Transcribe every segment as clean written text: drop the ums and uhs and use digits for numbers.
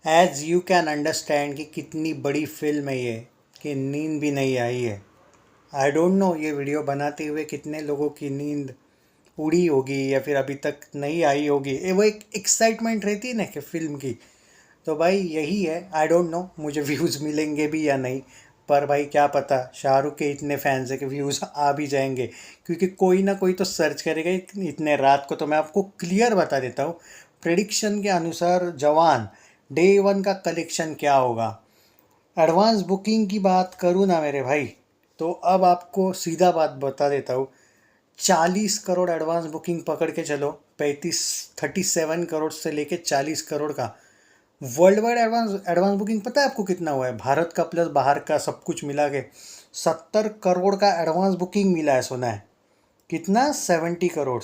As you can understand कि कितनी बड़ी फिल्म है ये, कि नींद भी नहीं आई है। आई डोंट नो ये वीडियो बनाते हुए कितने लोगों की नींद उड़ी होगी या फिर अभी तक नहीं आई होगी। ये वो एक एक्साइटमेंट रहती है ना कि फ़िल्म की। तो भाई यही है, आई डोंट नो मुझे व्यूज़ मिलेंगे भी या नहीं। पर भाई क्या पता, शाहरुख के इतने फैंस है कि व्यूज़ आ भी जाएंगे, क्योंकि कोई ना कोई तो सर्च करेगा इतने रात को। तो मैं आपको क्लियर बता देता हूँ, प्रिडिक्शन के अनुसार जवान डे वन का कलेक्शन क्या होगा। एडवांस बुकिंग की बात करूँ ना मेरे भाई, तो अब आपको सीधा बात बता देता हूँ। 40 करोड़ एडवांस बुकिंग पकड़ के चलो, 37 करोड़ से लेके 40 करोड़ का world wide advance advance booking. पता है आपको कितना हुआ है? भारत का प्लस बाहर का सब कुछ मिला के 70 करोड़ का एडवांस बुकिंग मिला है, सुना है। कितना? 70 करोड़।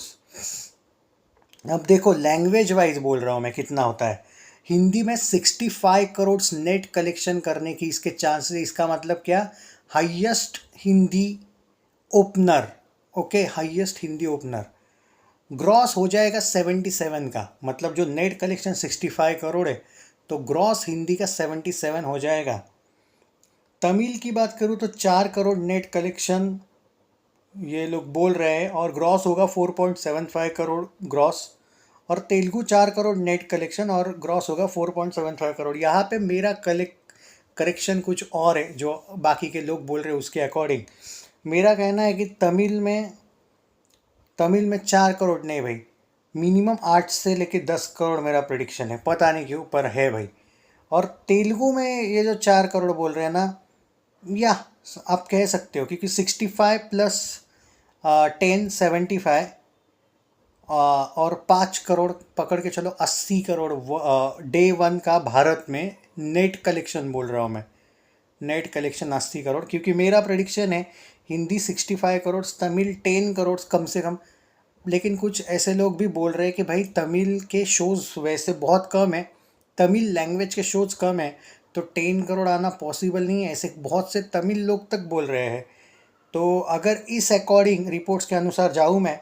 अब देखो लैंग्वेज वाइज बोल रहा हूँ मैं, कितना होता है। हिंदी में 65 करोड़ नेट कलेक्शन करने की इसके चांसेस। इसका मतलब क्या? Highest Hindi opener. Okay, highest Hindi opener. Gross हो जाएगा 77 का, मतलब जो नेट कलेक्शन 65 करोड़ है, तो ग्रॉस हिंदी का 77 हो जाएगा। तमिल की बात करूँ तो 4 करोड़ नेट कलेक्शन ये लोग बोल रहे हैं, और ग्रॉस होगा 4.75 करोड़ ग्रॉस। और तेलुगु 4 करोड़ नेट कलेक्शन और ग्रॉस होगा 4.75 करोड़। यहाँ पे मेरा करेक्शन कुछ और है जो बाकी के लोग बोल रहे हैं उसके अकॉर्डिंग। मेरा कहना है कि तमिल में 4 करोड़ नहीं भाई, मिनिमम 8 से लेके 10 करोड़ मेरा प्रिडिक्शन है। पता नहीं क्यों, पर है भाई। और तेलुगु में ये जो 4 करोड़ बोल रहे हैं ना, या आप कह सकते हो, क्योंकि 65 प्लस 10 75, और 5 करोड़ पकड़ के चलो, 80 करोड़ डे वन का भारत में नेट कलेक्शन बोल रहा हूँ मैं। नेट कलेक्शन 80 करोड़, क्योंकि मेरा प्रेडिक्शन है हिंदी 65 करोड़, तमिल 10 करोड़ कम से कम। लेकिन कुछ ऐसे लोग भी बोल रहे हैं कि भाई तमिल के शोज़ वैसे बहुत कम है, तमिल लैंग्वेज के शोज़ कम है, तो 10 करोड़ आना पॉसिबल नहीं है, ऐसे बहुत से तमिल लोग तक बोल रहे हैं। तो अगर इस अकॉर्डिंग रिपोर्ट्स के अनुसार जाऊँ मैं,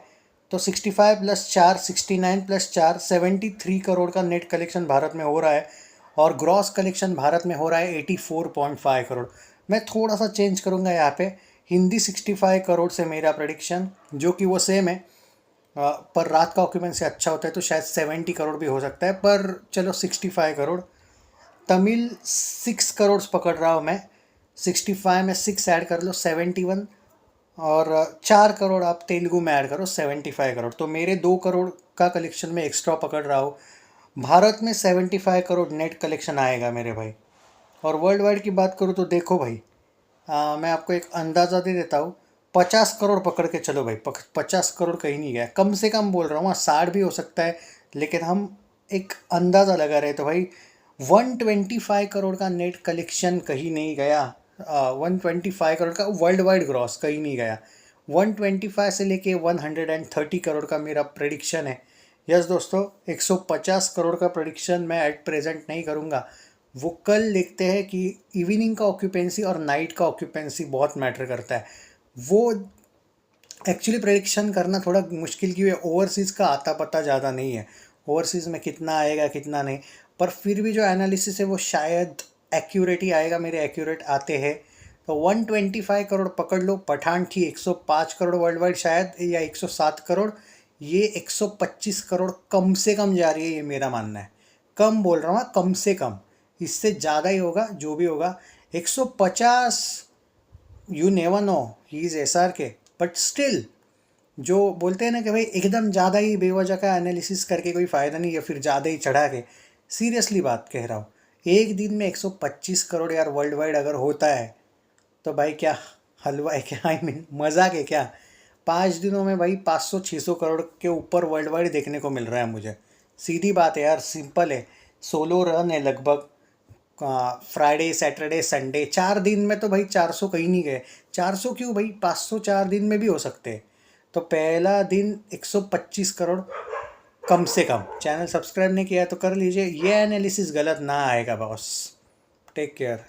तो 65 प्लस 4 69 प्लस 4 73 करोड़ का नेट कलेक्शन भारत में हो रहा है, और ग्रॉस कलेक्शन भारत में हो रहा है 84.5 करोड़। मैं थोड़ा सा चेंज करूँगा यहाँ पे, हिंदी 65 करोड़ से मेरा प्रडिक्शन, जो कि वो सेम है। पर रात का ऑक्यूपेंसी अच्छा होता है तो शायद 70 करोड़ भी हो सकता है, पर चलो 65 करोड़। तमिल 6 करोड़ पकड़ रहा हूँ मैं, 65 में 6 ऐड कर लो 71, और 4 करोड़ आप तेलुगु में ऐड करो 75 करोड़। तो मेरे 2 करोड़ का कलेक्शन में एक्स्ट्रा पकड़ रहा हूँ। भारत में 75 करोड़ नेट कलेक्शन आएगा मेरे भाई। और वर्ल्ड वाइड की बात करूँ तो देखो भाई, मैं आपको एक अंदाज़ा दे देता हूँ। 50 करोड़ पकड़ के चलो भाई, 50 करोड़ कहीं नहीं गया, कम से कम बोल रहा हूँ। 60 भी हो सकता है, लेकिन हम एक अंदाज़ा लगा रहे तो भाई 125 करोड़ का नेट कलेक्शन कहीं नहीं गया। 125 करोड़ का वर्ल्ड वाइड ग्रॉस कहीं नहीं गया। 125 से लेके 130 करोड़ का मेरा प्रेडिक्शन है। यस दोस्तों, 150 करोड़ का प्रेडिक्शन मैं एट प्रेजेंट नहीं करूँगा। वो कल देखते हैं कि इवनिंग का ऑक्यूपेंसी और नाइट का ऑक्यूपेंसी बहुत मैटर करता है। वो एक्चुअली प्रेडिक्शन करना थोड़ा मुश्किल क्यों है, ओवरसीज़ का आता पता ज़्यादा नहीं है, ओवरसीज़ में कितना आएगा कितना नहीं। पर फिर भी जो एनालिसिस है वो शायद एक्यूरेट ही आएगा, मेरे एक्यूरेट आते हैं। तो 125 करोड़ पकड़ लो। पठान थी 105 करोड़ वर्ल्ड वाइड शायद, या 107 करोड़। ये 125 करोड़ कम से कम जा रही है, ये मेरा मानना है। कम बोल रहा हूँ, कम से कम। इससे ज़्यादा ही होगा जो भी होगा। 150, you never know, he is SR के। बट स्टिल, जो बोलते हैं ना कि भाई एकदम ज़्यादा ही बेवजह का एनालिसिस करके कोई फ़ायदा नहीं, या फिर ज़्यादा ही चढ़ा के। सीरियसली बात कह रहा हूँ, एक दिन में 125 करोड़ यार वर्ल्ड वाइड अगर होता है, तो भाई क्या हलवा है क्या? आई मीन मजाक है क्या? 5 दिनों में भाई 500-600 करोड़ के ऊपर वर्ल्ड वाइड देखने को मिल रहा है मुझे। सीधी बात है यार, सिंपल है। सोलो रन है लगभग। फ्राइडे सैटरडे संडे 4 दिन में तो भाई 400 कहीं नहीं गए। 400 क्यों भाई, 500 4 दिन में भी हो सकते हैं। तो पहला दिन 125 करोड़ कम से कम। चैनल सब्सक्राइब नहीं किया तो कर लीजिए, ये एनालिसिस गलत ना आएगा बॉस। Take care.